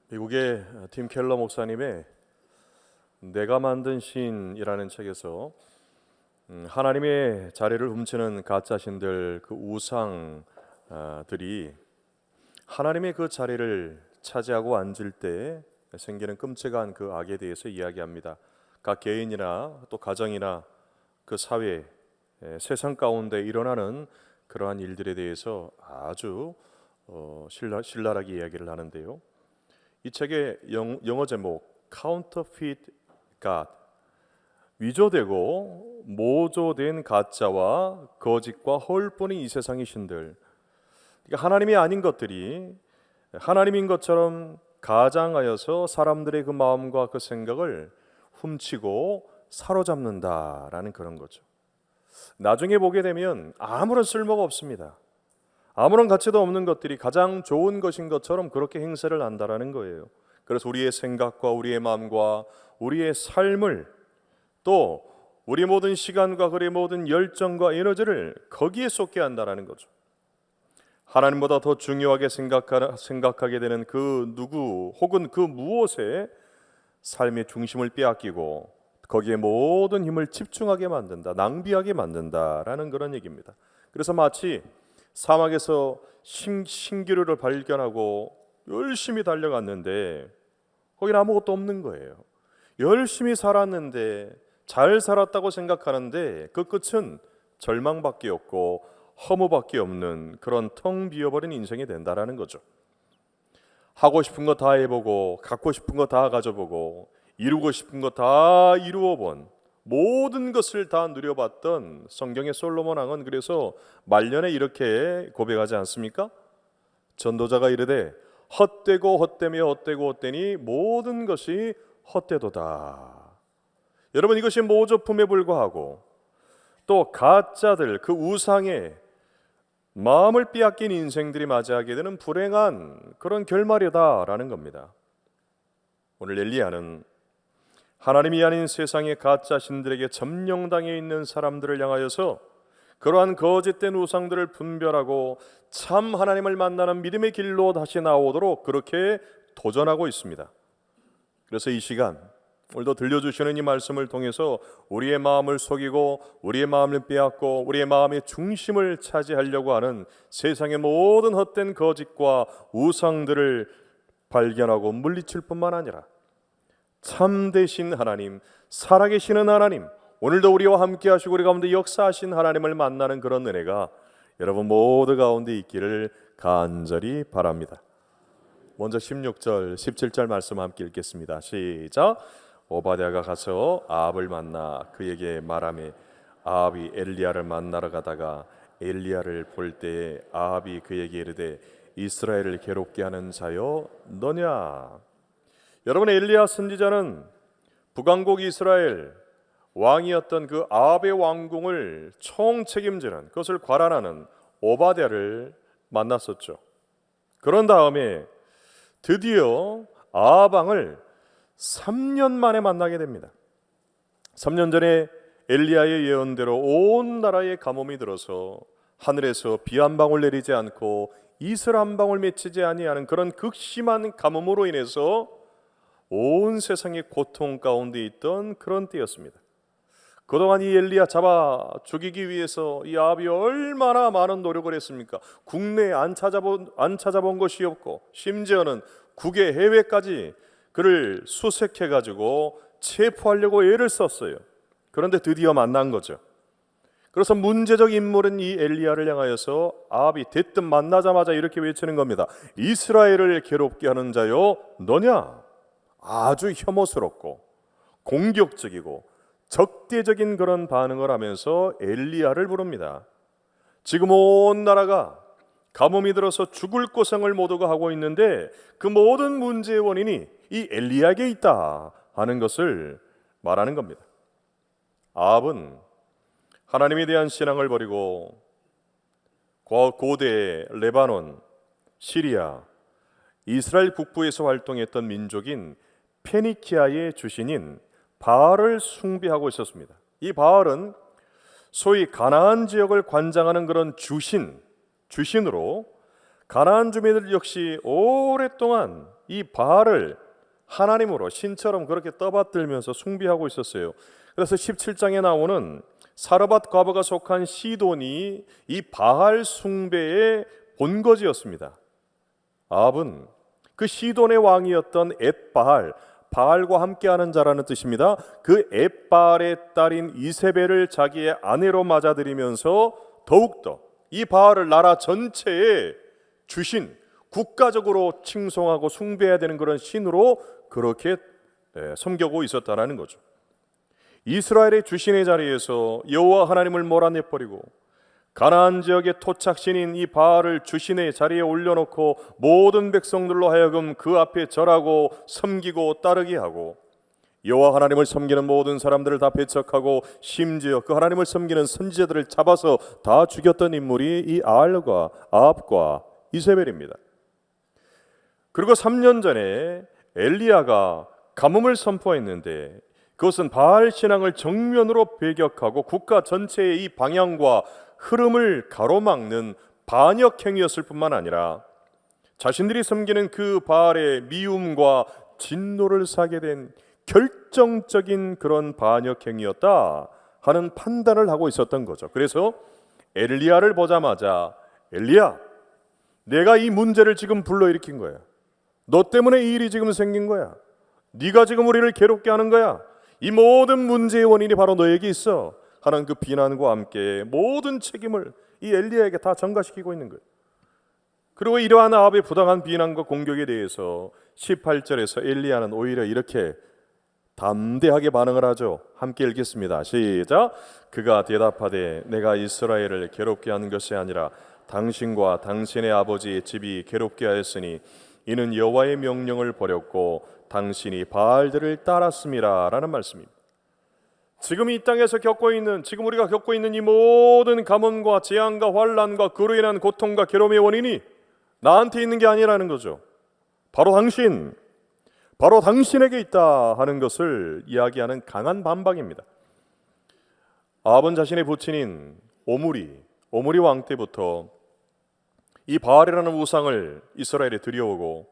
미국의 팀 켈러 목사님의 내가 만든 신이라는 책에서 하나님의 자리를 훔치는 가짜 신들, 그 우상들이 하나님의 그 자리를 차지하고 앉을 때 생기는 끔찍한 그 악에 대해서 이야기합니다. 각 개인이나 또 가정이나 그 사회, 세상 가운데 일어나는 그러한 일들에 대해서 아주 신랄하게 이야기를 하는데요. 이 책의 영어 제목 Counterfeit God, 위조되고 모조된 가짜와 거짓과 허울뿐인 이 세상의 신들, 그러니까 하나님이 아닌 것들이 하나님인 것처럼 가장하여서 사람들의 그 마음과 그 생각을 훔치고 사로잡는다라는 그런 거죠. 나중에 보게 되면 아무런 쓸모가 없습니다. 아무런 가치도 없는 것들이 가장 좋은 것인 것처럼 그렇게 행세를 한다라는 거예요. 그래서 우리의 생각과 우리의 마음과 우리의 삶을, 또 우리 모든 시간과 우리 모든 열정과 에너지를 거기에 쏟게 한다라는 거죠. 하나님보다 더 중요하게 생각하게 되는 그 누구 혹은 그 무엇에 삶의 중심을 빼앗기고 거기에 모든 힘을 집중하게 만든다, 낭비하게 만든다라는 그런 얘기입니다. 그래서 마치 사막에서 신기루를 발견하고 열심히 달려갔는데 거기는 아무것도 없는 거예요. 열심히 살았는데, 잘 살았다고 생각하는데 그 끝은 절망밖에 없고 허무밖에 없는 그런 텅 비어버린 인생이 된다라는 거죠. 하고 싶은 거 다 해보고, 갖고 싶은 거 다 가져보고, 이루고 싶은 거 다 이루어본, 모든 것을 다 누려봤던 성경의 솔로몬 왕은 그래서 말년에 이렇게 고백하지 않습니까? 전도자가 이르되 헛되고 헛되며 헛되고 헛되니 모든 것이 헛되도다. 여러분, 이것이 모조품에 불과하고 또 가짜들, 그 우상에 마음을 빼앗긴 인생들이 맞이하게 되는 불행한 그런 결말이다라는 겁니다. 오늘 엘리야는 하나님이 아닌 세상의 가짜 신들에게 점령당해 있는 사람들을 향하여서 그러한 거짓된 우상들을 분별하고 참 하나님을 만나는 믿음의 길로 다시 나오도록 그렇게 도전하고 있습니다. 그래서 이 시간 오늘도 들려주시는 이 말씀을 통해서 우리의 마음을 속이고 우리의 마음을 빼앗고 우리의 마음의 중심을 차지하려고 하는 세상의 모든 헛된 거짓과 우상들을 발견하고 물리칠 뿐만 아니라 참되신 하나님, 살아계시는 하나님, 오늘도 우리와 함께 하시고 우리 가운데 역사하신 하나님을 만나는 그런 은혜가 여러분 모두 가운데 있기를 간절히 바랍니다. 먼저 16절, 17절 말씀 함께 읽겠습니다. 시작. 오바댜가 가서 아합을 만나 그에게 말하며 아합이 엘리야를 만나러 가다가 엘리야를 볼 때에 아합이 그에게 이르되 이스라엘을 괴롭게 하는 자여 너냐. 여러분, 엘리야 선지자는 북왕국 이스라엘 왕이었던 그 아합의 왕궁을 총책임지는, 그것을 관할하는 오바댜를 만났었죠. 그런 다음에 드디어 아합 왕을 3년 만에 만나게 됩니다. 3년 전에 엘리야의 예언대로 온 나라에 가뭄이 들어서 하늘에서 비 한 방울 내리지 않고 이슬 한 방울 맺히지 아니하는 그런 극심한 가뭄으로 인해서 온 세상의 고통 가운데 있던 그런 때였습니다. 그동안 이 엘리야 잡아 죽이기 위해서 이 아합이 얼마나 많은 노력을 했습니까? 국내에 안 찾아본 것이 없고 심지어는 국외 해외까지 그를 수색해가지고 체포하려고 애를 썼어요. 그런데 드디어 만난 거죠. 그래서 문제적 인물은 이 엘리야를 향하여서 아합이 대뜸 만나자마자 이렇게 외치는 겁니다. 이스라엘을 괴롭게 하는 자요 너냐? 아주 혐오스럽고 공격적이고 적대적인 그런 반응을 하면서 엘리야를 부릅니다. 지금 온 나라가 가뭄이 들어서 죽을 고생을 모두가 하고 있는데 그 모든 문제의 원인이 이 엘리야에게 있다 하는 것을 말하는 겁니다. 아합은 하나님에 대한 신앙을 버리고 고대 레바논, 시리아, 이스라엘 북부에서 활동했던 민족인 페니키아의 주신인 바알을 숭배하고 있었습니다. 이 바알은 소위 가나안 지역을 관장하는 그런 주신으로 가나안 주민들 역시 오랫동안 이 바알을 하나님으로 신처럼 그렇게 떠받들면서 숭배하고 있었어요. 그래서 17장에 나오는 사르밧 과부가 속한 시돈이 이 바알 숭배의 본거지였습니다. 아합은 그 시돈의 왕이었던 엣바알, 바알과 함께하는 자라는 뜻입니다. 그 엣바알의 딸인 이세벨을 자기의 아내로 맞아들이면서 더욱더 이 바알을 나라 전체에 주신, 국가적으로 칭송하고 숭배해야 되는 그런 신으로 그렇게 섬기고 있었다는 거죠. 이스라엘의 주신의 자리에서 여호와 하나님을 몰아내버리고 가나안 지역의 토착신인 이 바알을 주신의 자리에 올려놓고 모든 백성들로 하여금 그 앞에 절하고 섬기고 따르게 하고, 여호와 하나님을 섬기는 모든 사람들을 다 배척하고 심지어 그 하나님을 섬기는 선지자들을 잡아서 다 죽였던 인물이 이 아알과 아합과 이세벨입니다. 그리고 3년 전에 엘리야가 가뭄을 선포했는데 그것은 바알 신앙을 정면으로 배격하고 국가 전체의 이 방향과 흐름을 가로막는 반역 행위였을 뿐만 아니라 자신들이 섬기는 그 바알의 미움과 진노를 사게 된 결정적인 그런 반역 행위였다 하는 판단을 하고 있었던 거죠. 그래서 엘리야를 보자마자, 엘리야, 내가 이 문제를 지금 불러일으킨 거야. 너 때문에 이 일이 지금 생긴 거야. 네가 지금 우리를 괴롭게 하는 거야. 이 모든 문제의 원인이 바로 너에게 있어 하는 그 비난과 함께 모든 책임을 이 엘리야에게 다 전가시키고 있는 거예요. 그리고 이러한 아합의 부당한 비난과 공격에 대해서 18절에서 엘리야는 오히려 이렇게 담대하게 반응을 하죠. 함께 읽겠습니다. 시작. 그가 대답하되 내가 이스라엘을 괴롭게 하는 것이 아니라 당신과 당신의 아버지의 집이 괴롭게 하였으니 이는 여호와의 명령을 버렸고 당신이 바알들을 따랐음이라 라는 말씀입니다. 지금 이 땅에서 지금 우리가 겪고 있는 이 모든 가뭄과 재앙과 환난과 그로 인한 고통과 괴로움의 원인이 나한테 있는 게 아니라는 거죠. 바로 당신에게 있다 하는 것을 이야기하는 강한 반박입니다. 아합은 자신의 부친인 오므리 왕 때부터 이 바알이라는 우상을 이스라엘에 들여오고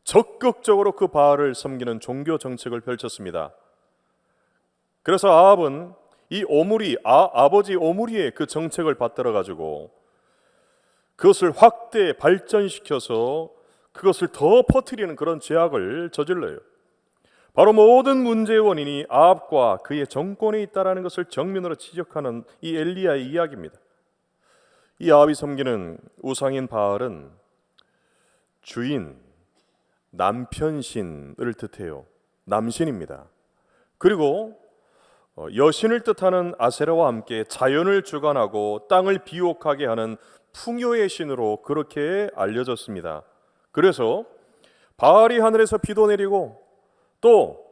적극적으로 그 바알을 섬기는 종교 정책을 펼쳤습니다. 그래서 아합은 이 아버지 오므리의 그 정책을 받들어 가지고 그것을 확대 발전시켜서 그것을 더 퍼뜨리는 그런 죄악을 저질러요. 바로 모든 문제의 원인이 아합과 그의 정권에 있다라는 것을 정면으로 지적하는 이 엘리야의 이야기입니다. 이 아합이 섬기는 우상인 바알은 주인, 남편신을 뜻해요. 남신입니다. 그리고 여신을 뜻하는 아세라와 함께 자연을 주관하고 땅을 비옥하게 하는 풍요의 신으로 그렇게 알려졌습니다. 그래서 바알이 하늘에서 비도 내리고 또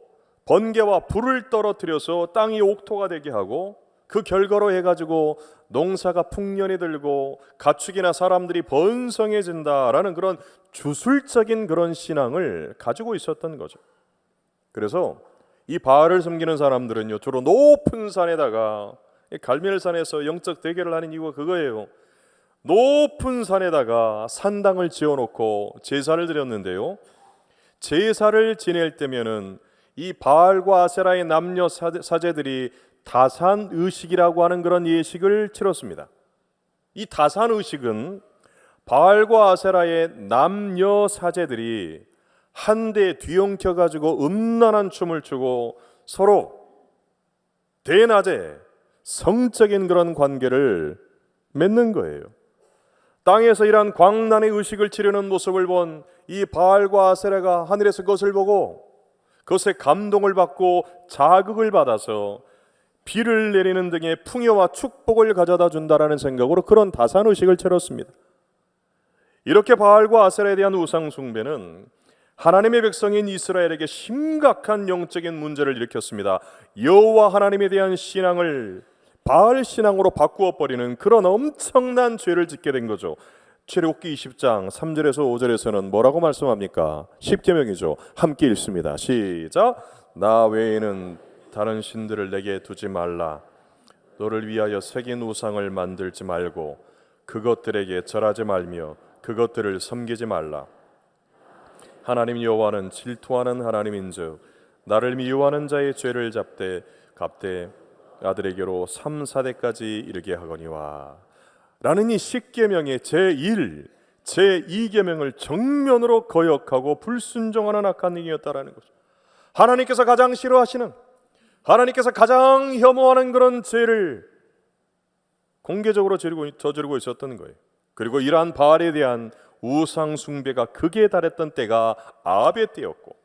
번개와 불을 떨어뜨려서 땅이 옥토가 되게 하고 그 결과로 해가지고 농사가 풍년이 들고 가축이나 사람들이 번성해진다라는 그런 주술적인 그런 신앙을 가지고 있었던 거죠. 그래서 이 바알을 섬기는 사람들은요, 주로 높은 산에다가, 갈멜산에서 영적 대결을 하는 이유가 그거예요. 높은 산에다가 산당을 지어놓고 제사를 드렸는데요, 제사를 지낼 때면은 이 바알과 아세라의 남녀 사제들이 다산의식이라고 하는 그런 예식을 치렀습니다. 이 다산의식은 바알과 아세라의 남녀 사제들이 한데 뒤엉켜가지고 음란한 춤을 추고 서로 대낮에 성적인 그런 관계를 맺는 거예요. 땅에서 이러한 광란의 의식을 치르는 모습을 본 이 바알과 아세라가 하늘에서 그것을 보고 그것에 감동을 받고 자극을 받아서 비를 내리는 등의 풍요와 축복을 가져다 준다라는 생각으로 그런 다산의식을 치렀습니다. 이렇게 바알과 아세라에 대한 우상 숭배는 하나님의 백성인 이스라엘에게 심각한 영적인 문제를 일으켰습니다. 여호와 하나님에 대한 신앙을 바알 신앙으로 바꾸어 버리는 그런 엄청난 죄를 짓게 된 거죠. 출애굽기 20장 3절에서 5절에서는 뭐라고 말씀합니까? 10계명이죠. 함께 읽습니다. 시작. 나 외에는 다른 신들을 내게 두지 말라. 너를 위하여 새긴 우상을 만들지 말고 그것들에게 절하지 말며 그것들을 섬기지 말라. 하나님 여호와는 질투하는 하나님인즉 나를 미워하는 자의 죄를 갚되 아들에게로 3, 4대까지 이르게 하거니와. 라는 이 10계명의 제1, 제2계명을 정면으로 거역하고 불순종하는 악한 행위였다라는 거죠. 하나님께서 가장 싫어하시는, 하나님께서 가장 혐오하는 그런 죄를 공개적으로 저지르고 있었던 거예요. 그리고 이러한 바알에 대한 우상 숭배가 극에 달했던 때가 아합의 때였고,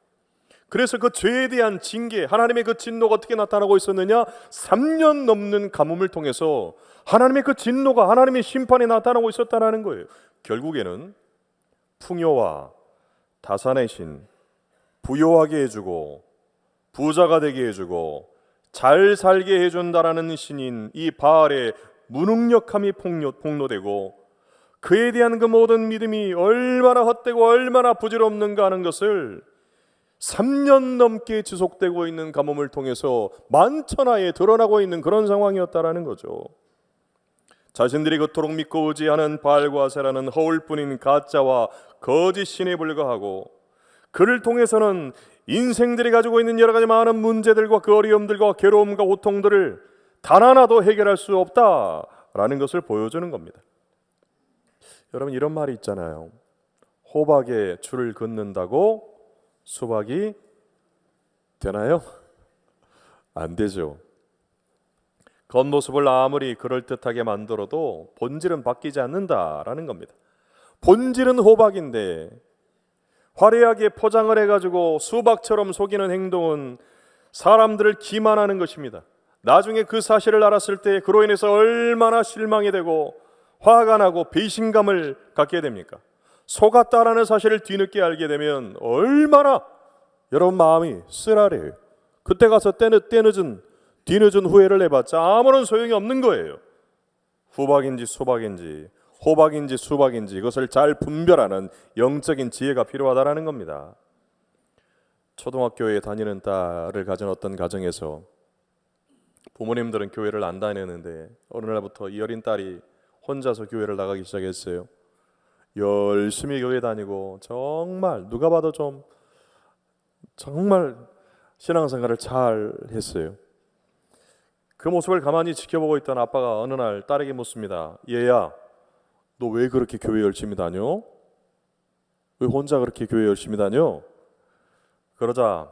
그래서 그 죄에 대한 징계, 하나님의 그 진노가 어떻게 나타나고 있었느냐? 3년 넘는 가뭄을 통해서 하나님의 그 진노가, 하나님의 심판이 나타나고 있었다는 거예요. 결국에는 풍요와 다산의 신, 부요하게 해주고 부자가 되게 해주고 잘 살게 해준다라는 신인 이 바알의 무능력함이 폭로되고, 그에 대한 그 모든 믿음이 얼마나 헛되고 얼마나 부질없는가 하는 것을 3년 넘게 지속되고 있는 가뭄을 통해서 만천하에 드러나고 있는 그런 상황이었다라는 거죠. 자신들이 그토록 믿고 의지하는 바알과 아세라는 허울뿐인 가짜와 거짓 신에 불과하고, 그를 통해서는 인생들이 가지고 있는 여러 가지 많은 문제들과 그 어려움들과 괴로움과 고통들을 단 하나도 해결할 수 없다라는 것을 보여주는 겁니다. 여러분, 이런 말이 있잖아요. 호박에 줄을 긋는다고 수박이 되나요? 안 되죠. 겉모습을 아무리 그럴듯하게 만들어도 본질은 바뀌지 않는다라는 겁니다. 본질은 호박인데 화려하게 포장을 해가지고 수박처럼 속이는 행동은 사람들을 기만하는 것입니다. 나중에 그 사실을 알았을 때 그로 인해서 얼마나 실망이 되고 화가 나고 배신감을 갖게 됩니까? 속았다라는 사실을 뒤늦게 알게 되면 얼마나 여러분 마음이 쓰라려요. 그때 가서 뒤늦은 후회를 해봤자 아무런 소용이 없는 거예요. 후박인지 수박인지, 호박인지 수박인지 이것을 잘 분별하는 영적인 지혜가 필요하다라는 겁니다. 초등학교에 다니는 딸을 가진 어떤 가정에서 부모님들은 교회를 안 다니는데 어느 날부터 이 어린 딸이 혼자서 교회를 나가기 시작했어요. 열심히 교회 다니고 정말 누가 봐도 정말 신앙생활을 잘 했어요. 그 모습을 가만히 지켜보고 있던 아빠가 어느 날 딸에게 묻습니다. 얘야, 너 왜 그렇게 교회 열심히 다녀? 왜 혼자 그렇게 교회 열심히 다녀? 그러자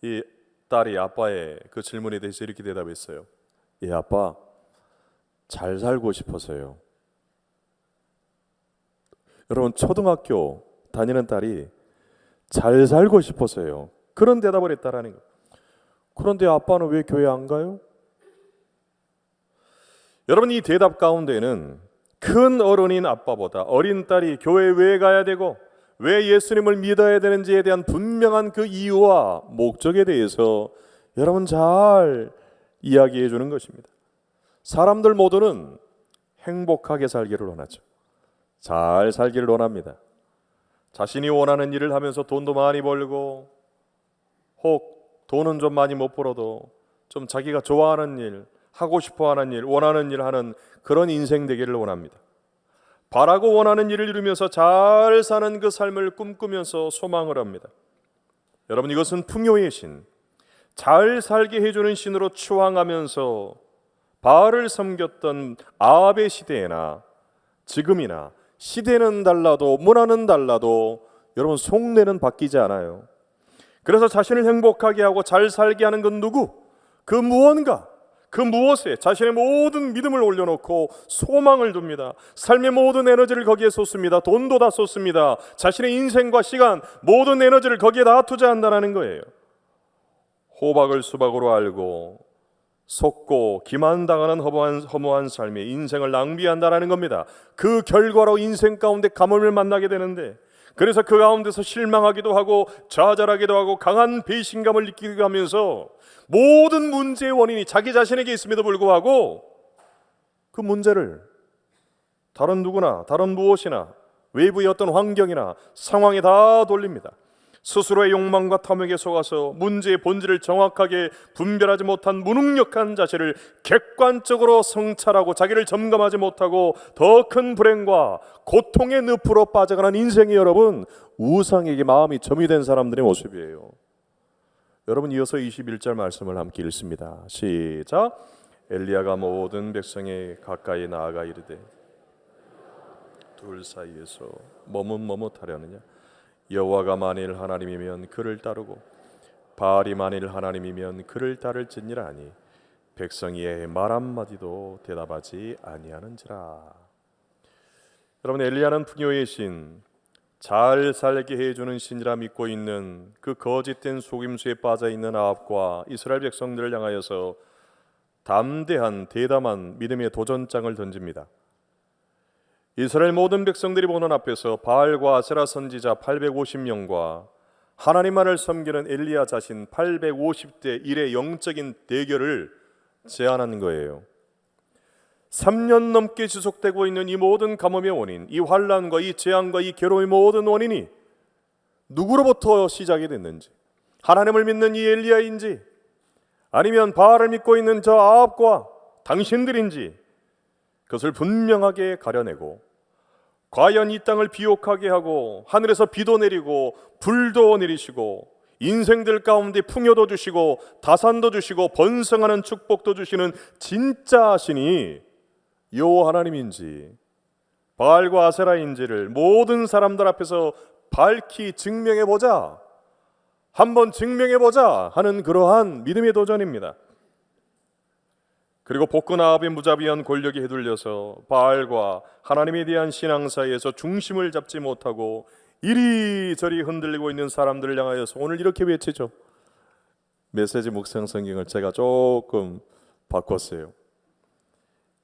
이 딸이 아빠의 그 질문에 대해서 이렇게 대답했어요. 예, 아빠, 잘 살고 싶어서요. 여러분, 초등학교 다니는 딸이 잘 살고 싶어서요. 그런 대답을 했다라는 거예요. 그런데 아빠는 왜 교회 안 가요? 여러분, 이 대답 가운데는 큰 어른인 아빠보다 어린 딸이 교회에 왜 가야 되고 왜 예수님을 믿어야 되는지에 대한 분명한 그 이유와 목적에 대해서 여러분 잘 이야기해 주는 것입니다. 사람들 모두는 행복하게 살기를 원하죠. 잘 살기를 원합니다. 자신이 원하는 일을 하면서 돈도 많이 벌고, 혹 돈은 좀 많이 못 벌어도 좀 자기가 좋아하는 일, 하고 싶어하는 일, 원하는 일 하는 그런 인생 되기를 원합니다. 바라고 원하는 일을 이루면서 잘 사는 그 삶을 꿈꾸면서 소망을 합니다. 여러분, 이것은 풍요의 신, 잘 살게 해주는 신으로 추앙하면서 바알을 섬겼던 아합의 시대에나 지금이나 시대는 달라도 문화는 달라도 여러분 속내는 바뀌지 않아요. 그래서 자신을 행복하게 하고 잘 살게 하는 건 누구? 그 무언가, 그 무엇에 자신의 모든 믿음을 올려놓고 소망을 둡니다. 삶의 모든 에너지를 거기에 쏟습니다. 돈도 다 쏟습니다. 자신의 인생과 시간, 모든 에너지를 거기에 다 투자한다는 거예요. 호박을 수박으로 알고 속고 기만당하는 허무한 삶에 인생을 낭비한다는 겁니다. 그 결과로 인생 가운데 가뭄을 만나게 되는데, 그래서 그 가운데서 실망하기도 하고 좌절하기도 하고 강한 배신감을 느끼게 하면서 모든 문제의 원인이 자기 자신에게 있음에도 불구하고 그 문제를 다른 누구나 다른 무엇이나 외부의 어떤 환경이나 상황에 다 돌립니다. 스스로의 욕망과 탐욕에 속아서 문제의 본질을 정확하게 분별하지 못한 무능력한 자신을 객관적으로 성찰하고 자기를 점검하지 못하고 더 큰 불행과 고통의 늪으로 빠져가는 인생이 여러분 우상에게 마음이 점이 된 사람들의 모습이에요. 여러분 이어서 21절 말씀을 함께 읽습니다. 시작. 엘리야가 모든 백성에 가까이 나아가 이르되 둘 사이에서 머뭇머뭇하려느냐. 여호와가 만일 하나님이면 그를 따르고 바알이 만일 하나님이면 그를 따를지니라 하니 백성이 말 한마디도 대답하지 아니하는지라. 여러분 엘리야는 풍요의 신, 잘 살게 해주는 신이라 믿고 있는 그 거짓된 속임수에 빠져있는 아합과 이스라엘 백성들을 향하여서 담대한 대담한 믿음의 도전장을 던집니다. 이스라엘 모든 백성들이 보는 앞에서 바알과 아세라 선지자 850명과 하나님만을 섬기는 엘리야 자신 850대 1의 영적인 대결을 제안하는 거예요. 3년 넘게 지속되고 있는 이 모든 가뭄의 원인, 이 환란과 이 재앙과 이 괴로움의 모든 원인이 누구로부터 시작이 됐는지, 하나님을 믿는 이 엘리야인지 아니면 바알을 믿고 있는 저 아합과 당신들인지 그것을 분명하게 가려내고 과연 이 땅을 비옥하게 하고 하늘에서 비도 내리고 불도 내리시고 인생들 가운데 풍요도 주시고 다산도 주시고 번성하는 축복도 주시는 진짜 신이 여호와 하나님인지 바알과 아세라인지를 모든 사람들 앞에서 밝히 증명해보자, 한번 증명해보자 하는 그러한 믿음의 도전입니다. 그리고 복근 아합의 무자비한 권력이 휘둘려서 바알과 하나님에 대한 신앙 사이에서 중심을 잡지 못하고 이리저리 흔들리고 있는 사람들을 향하여서 오늘 이렇게 외치죠. 메시지 묵상 성경을 제가 조금 바꿨어요.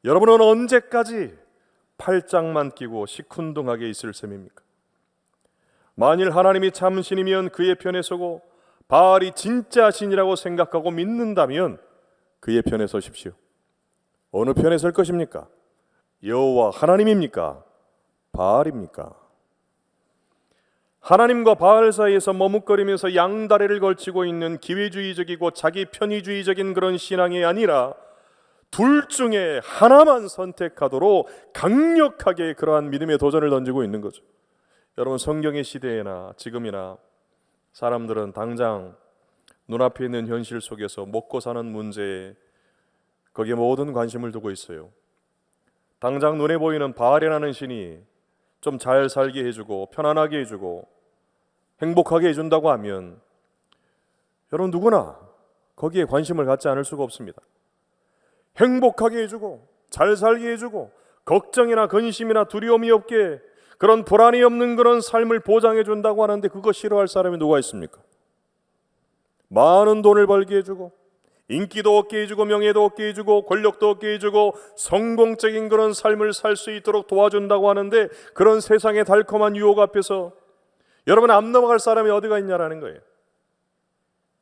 여러분은 언제까지 팔짱만 끼고 시큰둥하게 있을 셈입니까? 만일 하나님이 참 신이면 그의 편에 서고 바알이 진짜 신이라고 생각하고 믿는다면 그의 편에 서십시오. 어느 편에 설 것입니까? 여호와 하나님입니까? 바알입니까? 하나님과 바알 사이에서 머뭇거리면서 양다리를 걸치고 있는 기회주의적이고 자기 편의주의적인 그런 신앙이 아니라 둘 중에 하나만 선택하도록 강력하게 그러한 믿음의 도전을 던지고 있는 거죠. 여러분 성경의 시대에나 지금이나 사람들은 당장 눈앞에 있는 현실 속에서 먹고 사는 문제에 거기에 모든 관심을 두고 있어요. 당장 눈에 보이는 바알이라는 신이 좀 잘 살게 해주고 편안하게 해주고 행복하게 해준다고 하면 여러분 누구나 거기에 관심을 갖지 않을 수가 없습니다. 행복하게 해주고 잘 살게 해주고 걱정이나 근심이나 두려움이 없게 그런 불안이 없는 그런 삶을 보장해 준다고 하는데 그거 싫어할 사람이 누가 있습니까? 많은 돈을 벌게 해주고 인기도 얻게 해주고 명예도 얻게 해주고 권력도 얻게 해주고 성공적인 그런 삶을 살 수 있도록 도와준다고 하는데 그런 세상의 달콤한 유혹 앞에서 여러분 앞 넘어갈 사람이 어디가 있냐라는 거예요.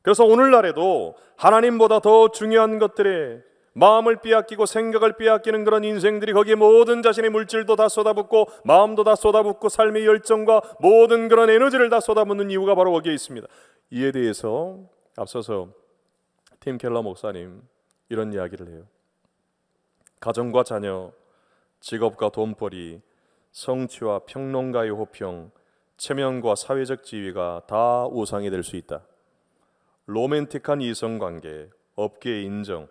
그래서 오늘날에도 하나님보다 더 중요한 것들에 마음을 빼앗기고 생각을 빼앗기는 그런 인생들이 거기에 모든 자신의 물질도 다 쏟아붓고 마음도 다 쏟아붓고 삶의 열정과 모든 그런 에너지를 다 쏟아붓는 이유가 바로 거기에 있습니다. 이에 대해서 앞서서 팀 켈러 목사님 이런 이야기를 해요. 가정과 자녀, 직업과 돈벌이, 성취와 평론가의 호평, 체면과 사회적 지위가 다 우상이 될 수 있다. 로맨틱한 이성관계, 업계의 인정,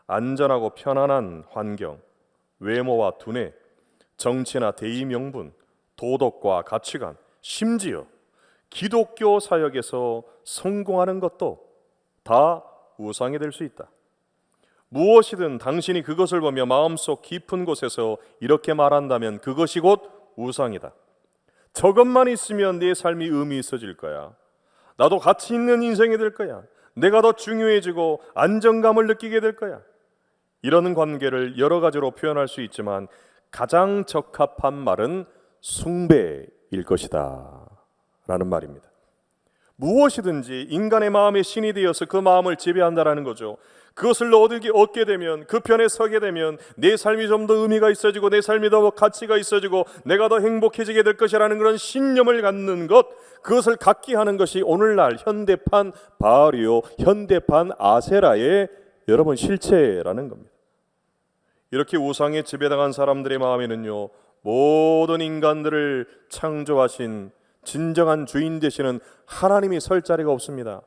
안전하고 편안한 환경, 외모와 두뇌, 정치나 대의 명분, 도덕과 가치관, 심지어 기독교 사역에서 성공하는 것도 다 우상이 될 수 있다. 무엇이든 당신이 그것을 보며 마음속 깊은 곳에서 이렇게 말한다면 그것이 곧 우상이다. 저것만 있으면 내 삶이 의미 있어질 거야. 나도 가치 있는 인생이 될 거야. 내가 더 중요해지고 안정감을 느끼게 될 거야. 이런 관계를 여러 가지로 표현할 수 있지만 가장 적합한 말은 숭배일 것이다 라는 말입니다. 무엇이든지 인간의 마음에 신이 되어서 그 마음을 지배한다라는 거죠. 그것을 얻게 되면, 그 편에 서게 되면 내 삶이 좀 더 의미가 있어지고 내 삶이 더 가치가 있어지고 내가 더 행복해지게 될 것이라는 그런 신념을 갖는 것, 그것을 갖게 하는 것이 오늘날 현대판 바알이요, 현대판 아세라의 여러분 실체라는 겁니다. 이렇게 우상에 지배당한 사람들의 마음에는요, 모든 인간들을 창조하신 진정한 주인 되시는 하나님이 설 자리가 없습니다.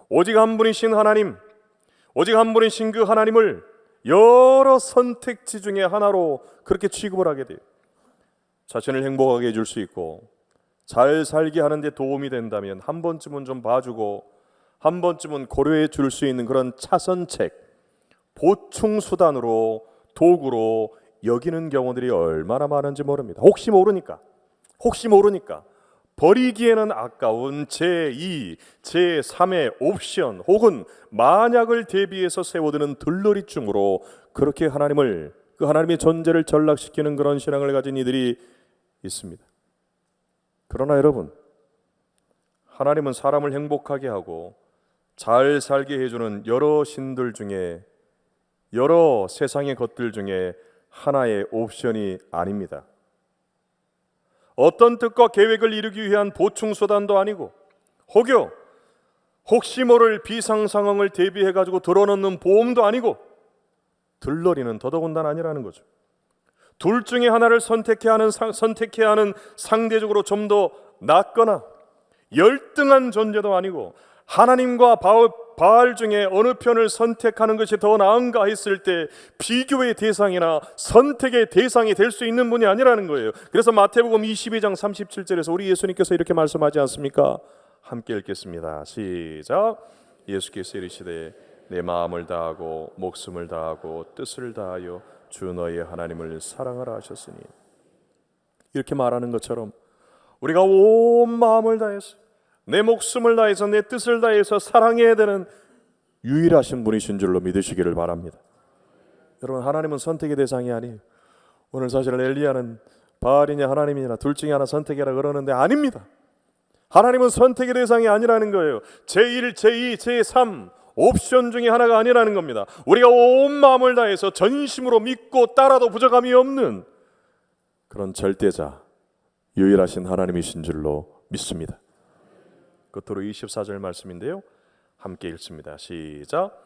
오직 한 분이신 하나님, 오직 한 분이신 그 하나님을 여러 선택지 중에 하나로 그렇게 취급을 하게 돼요. 자신을 행복하게 해줄 수 있고 잘 살게 하는 데 도움이 된다면 한 번쯤은 좀 봐주고 한 번쯤은 고려해 줄 수 있는 그런 차선책, 보충수단으로, 도구로 여기는 경우들이 얼마나 많은지 모릅니다. 혹시 모르니까 버리기에는 아까운 제2, 제3의 옵션 혹은 만약을 대비해서 세워두는 들러리증으로 그렇게 그 하나님의 존재를 전락시키는 그런 신앙을 가진 이들이 있습니다. 그러나 여러분, 하나님은 사람을 행복하게 하고 잘 살게 해주는 여러 신들 중에, 여러 세상의 것들 중에 하나의 옵션이 아닙니다. 어떤 뜻과 계획을 이루기 위한 보충수단도 아니고, 혹여 혹시 모를 비상상황을 대비해가지고 들어놓는 보험도 아니고, 들러리는 더더군다나 아니라는 거죠. 둘 중에 하나를 선택해야 하는 상대적으로 좀 더 낫거나 열등한 존재도 아니고, 하나님과 바알 중에 어느 편을 선택하는 것이 더 나은가 했을 때 비교의 대상이나 선택의 대상이 될 수 있는 분이 아니라는 거예요. 그래서 마태복음 22장 37절에서 우리 예수님께서 이렇게 말씀하지 않습니까? 함께 읽겠습니다. 시작. 예수께서 이르시되 내 마음을 다하고 목숨을 다하고 뜻을 다하여 주 너의 하나님을 사랑하라 하셨으니, 이렇게 말하는 것처럼 우리가 온 마음을 다해서, 내 목숨을 다해서, 내 뜻을 다해서 사랑해야 되는 유일하신 분이신 줄로 믿으시기를 바랍니다. 여러분, 하나님은 선택의 대상이 아니에요. 오늘 사실 엘리야는 바알이냐 하나님이냐 둘 중에 하나 선택해라 그러는데 아닙니다. 하나님은 선택의 대상이 아니라는 거예요. 제1, 제2, 제3 옵션 중에 하나가 아니라는 겁니다. 우리가 온 마음을 다해서 전심으로 믿고 따라도 부족함이 없는 그런 절대자, 유일하신 하나님이신 줄로 믿습니다. 끝으로 24절 말씀인데요, 함께 읽습니다. 시작.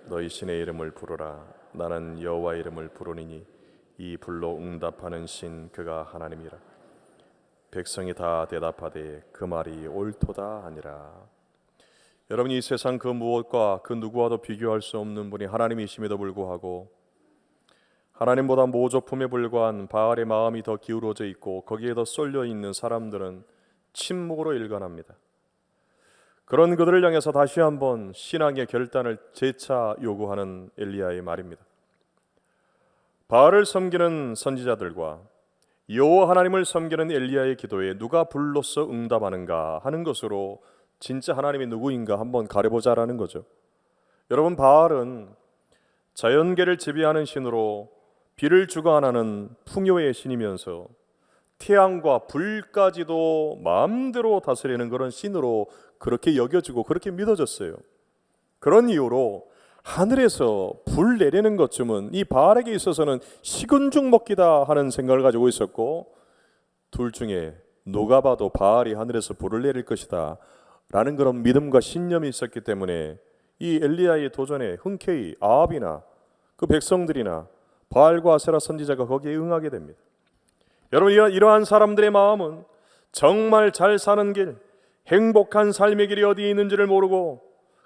너희 신의 이름을 부르라. 나는 여호와의 이름을 부르니니 이 불로 응답하는 신 그가 하나님이라. 백성이 다 대답하되 그 말이 옳도다 하니라. 여러분, 이 세상 그 무엇과 그 누구와도 비교할 수 없는 분이 하나님이심에도 불구하고 하나님보다 모조품에 불과한 바알의 마음이 더 기울어져 있고 거기에 더 쏠려 있는 사람들은 침묵으로 일관합니다. 그런 그들을 향해서 다시 한번 신앙의 결단을 재차 요구하는 엘리야의 말입니다. 바알을 섬기는 선지자들과 여호와 하나님을 섬기는 엘리야의 기도에 누가 불로써 응답하는가 하는 것으로 진짜 하나님이 누구인가 한번 가려보자라는 거죠. 여러분, 바알은 자연계를 지배하는 신으로 비를 주관하는 풍요의 신이면서 태양과 불까지도 마음대로 다스리는 그런 신으로 그렇게 여겨지고 그렇게 믿어졌어요. 그런 이유로 하늘에서 불 내리는 것쯤은 이 바알에게 있어서는 식은 죽 먹기다 하는 생각을 가지고 있었고, 둘 중에 누가 봐도 바알이 하늘에서 불을 내릴 것이다 라는 그런 믿음과 신념이 있었기 때문에 이 엘리야의 도전에 흔쾌히 아합이나 그 백성들이나 바알과 아세라 선지자가 거기에 응하게 됩니다. 여러분, 이러한 사람들의 마음은 정말 잘 사는 길, 행복한 삶의 길이 어디에 있는지를 모르고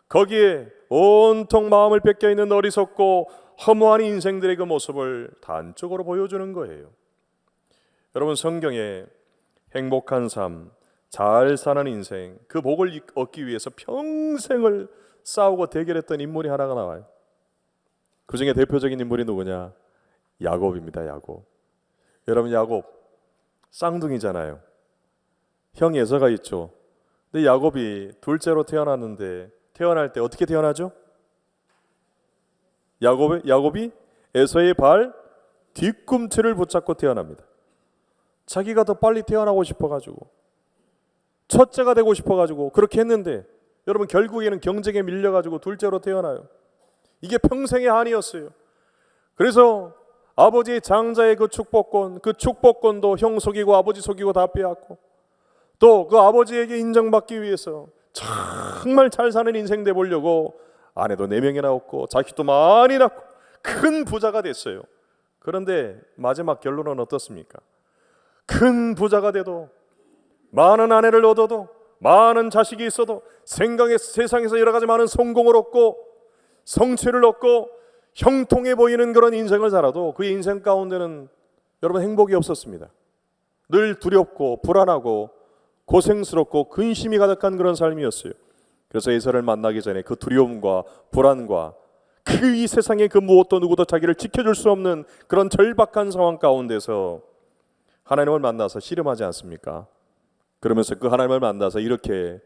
거기에 온통 마음을 뺏겨 있는 어리석고 허무한 인생들의 그 모습을 단적으로 보여주는 거예요. 여러분, 성경에 행복한 삶, 잘 사는 인생, 그 복을 얻기 위해서 평생을 싸우고 대결했던 인물이 하나가 나와요. 그 중에 대표적인 인물이 누구냐? 야곱입니다. 야곱. 여러분, 야곱 쌍둥이잖아요. 형 에서가 있죠. 근데 야곱이 둘째로 태어났는데 태어날 때 어떻게 태어나죠? 야곱이 에서의 발 뒤꿈치를 붙잡고 태어납니다. 자기가 더 빨리 태어나고 싶어가지고 첫째가 되고 싶어가지고 그렇게 했는데 여러분, 결국에는 경쟁에 밀려가지고 둘째로 태어나요. 이게 평생의 한이었어요. 그래서 아버지의 장자의 그 축복권도 형 속이고 아버지 속이고 다 빼앗고, 또 그 아버지에게 인정받기 위해서 정말 잘 사는 인생 돼보려고 아내도 4명이나 얻고 자식도 많이 낳고 큰 부자가 됐어요. 그런데 마지막 결론은 어떻습니까? 큰 부자가 돼도, 많은 아내를 얻어도, 많은 자식이 있어도, 세상에서 여러 가지 많은 성공을 얻고 성취를 얻고 형통해 보이는 그런 인생을 살아도 그 인생 가운데는 여러분 행복이 없었습니다. 늘 두렵고 불안하고 고생스럽고 근심이 가득한 그런 삶이었어요. 그래서 에서를 만나기 전에 그 두려움과 불안과 이 세상의 그 무엇도 누구도 자기를 지켜줄 수 없는 그런 절박한 상황 가운데서 하나님을 만나서 씨름하지 않습니까? 그러면서 그 하나님을 만나서 이렇게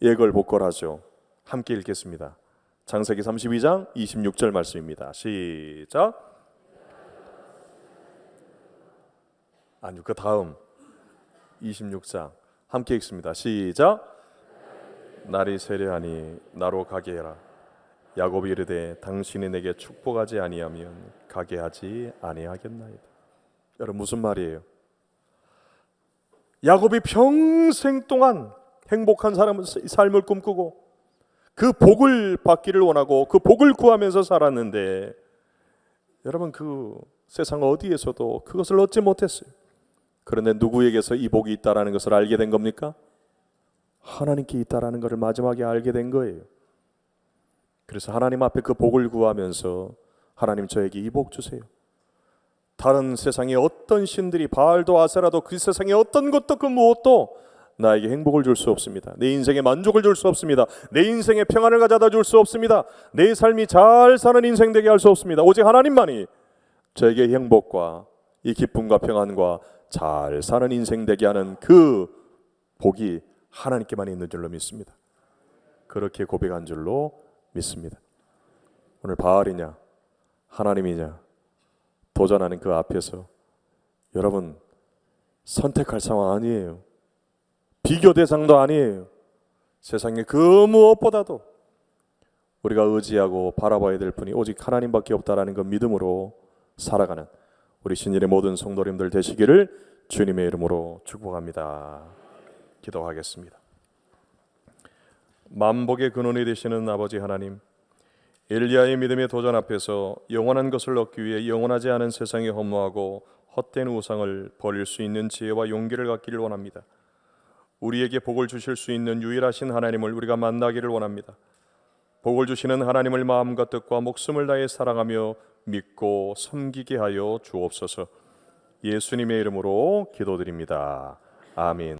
예걸복걸하죠. 함께 읽겠습니다. 창세기 32장 26절 말씀입니다. 시작. 아니요, 그 다음 26장 함께 읽습니다. 시작. 날이 세려하니 나로 가게 해라. 야곱이 이르되 당신이 내게 축복하지 아니하면 가게 하지 아니하겠나이다. 여러분 무슨 말이에요? 야곱이 평생 동안 행복한 삶을 꿈꾸고 그 복을 받기를 원하고 그 복을 구하면서 살았는데, 여러분 그 세상 어디에서도 그것을 얻지 못했어요. 그런데 누구에게서 이 복이 있다라는 것을 알게 된 겁니까? 하나님께 있다라는 것을 마지막에 알게 된 거예요. 그래서 하나님 앞에 그 복을 구하면서 하나님 저에게 이 복 주세요. 다른 세상의 어떤 신들이 바알도 아세라도 그 세상의 어떤 것도 그 무엇도 나에게 행복을 줄 수 없습니다. 내 인생에 만족을 줄 수 없습니다. 내 인생에 평안을 가져다 줄 수 없습니다. 내 삶이 잘 사는 인생 되게 할 수 없습니다. 오직 하나님만이 저에게 행복과 이 기쁨과 평안과 잘 사는 인생 되게 하는 그 복이 하나님께만 있는 줄로 믿습니다. 그렇게 고백한 줄로 믿습니다. 오늘 바알이냐 하나님이냐 도전하는 그 앞에서 여러분 선택할 상황 아니에요. 비교 대상도 아니에요. 세상에 그 무엇보다도 우리가 의지하고 바라봐야 될 분이 오직 하나님밖에 없다라는 그 믿음으로 살아가는 우리 신일의 모든 성도님들 되시기를 주님의 이름으로 축복합니다. 기도하겠습니다. 만복의 근원이 되시는 아버지 하나님, 엘리야의 믿음의 도전 앞에서 영원한 것을 얻기 위해 영원하지 않은 세상에 허무하고 헛된 우상을 버릴 수 있는 지혜와 용기를 갖기를 원합니다. 우리에게 복을 주실 수 있는 유일하신 하나님을 우리가 만나기를 원합니다. 복을 주시는 하나님을 마음과 뜻과 목숨을 다해 사랑하며 믿고 섬기게 하여 주옵소서. 예수님의 이름으로 기도드립니다. 아멘.